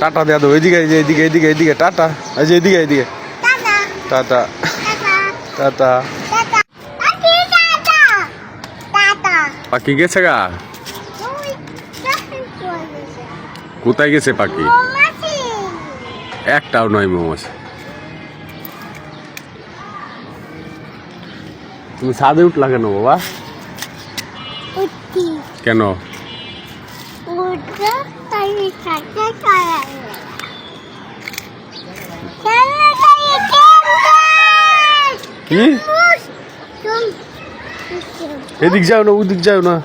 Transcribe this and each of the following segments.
Tata দেয়া দাও, এদিকে এদিকে এদিকে এদিকে টাটা, এই যে এদিকে এদিকে টাটা টাটা। পাখি গেছে গা? কোথায় গেছে পাখি? একটাও নয় মৌমাছি। তুমি ছাদে উঠলা কেন বাবা? কেন? কি এদিক যাও না, ওদিক যাও না।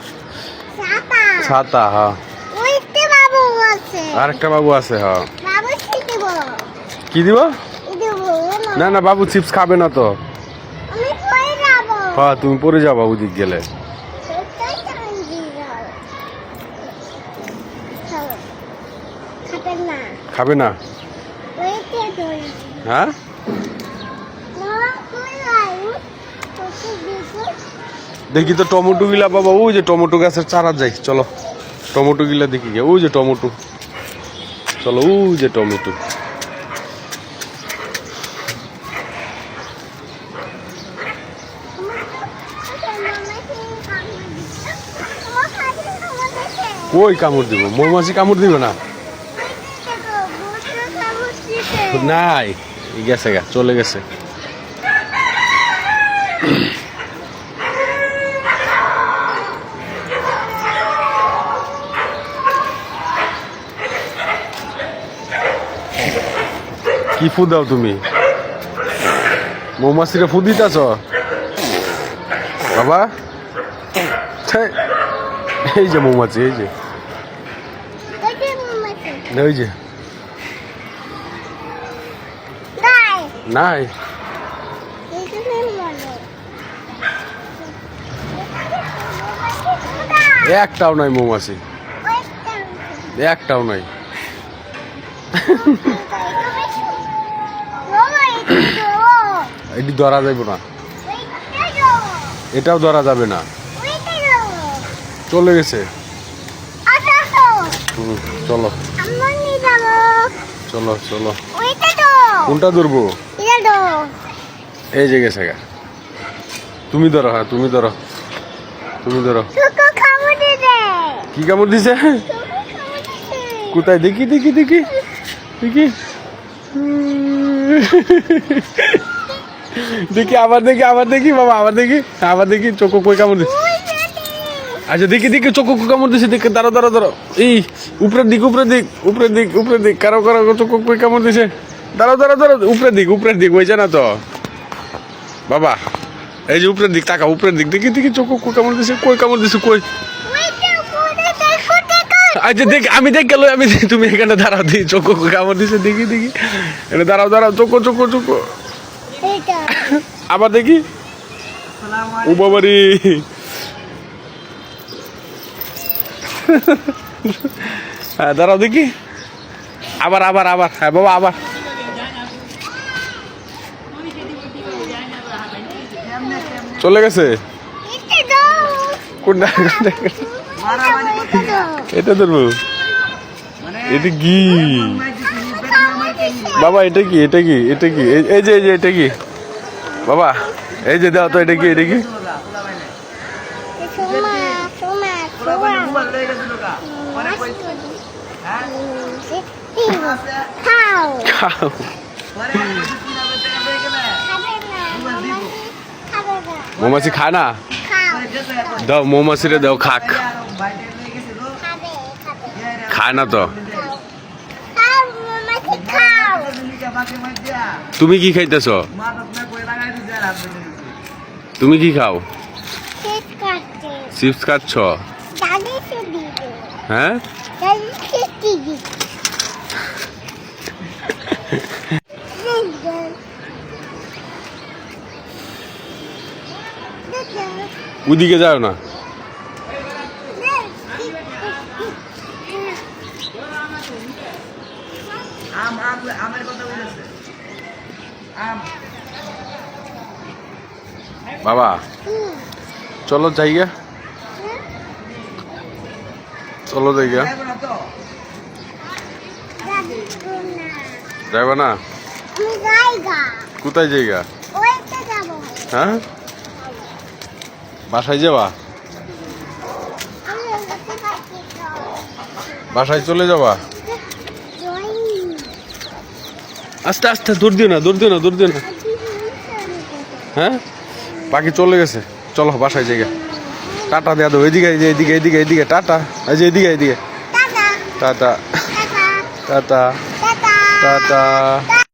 ছাতা, হ্যাঁ। আর একটা বাবু আছে, হ্যাঁ। কি দিব? না না, বাবু চিপস খাবে না তো। হ্যাঁ, তুমি পরে যাবা ওদিক গেলে। খাবে না? হ্যাঁ, দেখি তো টমেটো গিলা বাবা, ওই যে টমেটো গাছের চারা যাই, চলো টমেটো গিলা দেখি গে, ওই যে টমেটো, চলো ওই যে টমেটো। কই কামড় দিব? মৌমাছি কামড় দিব না। নাই, গেছে গা, চলে গেছে। কি ফু দাও তুমি? মৌমাছিরে ফু দিতেছ বাবা? এই যে মৌমাছি, এই যে, ওই যে নাই, একটাও নাই মৌমাছি, একটাও নাই। এটি ধরা যাবে না, এটাও ধরা যাবে না, চলে গেছে। চলো চলো চলো, কোনটা ধরবো? এই যে গেছে গা, তুমি ধরো, হ্যাঁ তুমি ধরো, তুমি ধরো। কি কামড় দিছে? কোথায়? দেখি দেখি দেখি দেখি দেখি, আবার দেখি, আবার দেখি বাবা, আবার দেখি, আবার দেখি, চোখ কই কামড় দিছে? আচ্ছা দেখি দেখি, চোখ কামড় দিছে, দেখে দাঁড়ো দাঁড়ো দাঁড়ো, এই উপরের দিক, উপরের দিক, উপরের দিক, উপরের দিক, কারো কারো চোখ কই কামড় দিছে? দাঁড়াও দাঁড়াও দাঁড়াও, উপরের দিক, উপরের দিক, ওই না তো বাবা, এই যে উপরের দিক, টাকা উপরের দিক, দেখি দেখি, চোখ কই কামড় দিছে? কই কামড় দিছে? কই? আচ্ছা দেখ, আমি দেখ গেল, আমি, তুমি এখানে দাঁড়াও, দিই চোখ কামড় দিছে, দেখি দেখি, এখানে দাঁড়াও দাঁড়াও, চোখ চোখ চোখ, আবার দেখি, ও বাবারি, হ্যাঁ দাঁড়াও দেখি, আবার আবার আবার, হ্যাঁ বাবা আবার, চলে গেছে। কোনটা? এটা ধরবো? এটা কি বাবা? এটা কি? এটা কি? এটা কি? এই যে, এই যে, এটা কি বাবা? এই যে দাও তো, এটা কি? এটা কি? মৌমাছি খায় না? দাও মৌমাছিরে দাও, খাক। খায় না তো। তুমি কি খাইতেছ? তুমি কি খাও? চিপস খাচ্ছ? হ্যাঁ, ওদিকে যাও না। বাবা চলো জায়গা, চলো জায়গা। যাইবা না? কোথায় যাইগা? হ্যাঁ, বাসায় যাবা? বাসায় চলে যাবা? আস্তে আস্তে দৌড় দিও না, দৌড় দিও না, দৌড় দিও না। হ্যাঁ, পাখি চলে গেছে, চলো বাসায় যাইগা। টাটা দেয়া দেবো, এদিকে এই যে, এদিকে এদিকে এদিকে টাটা, এই যে এদিকে এদিকে টাটা টাটা টাটা।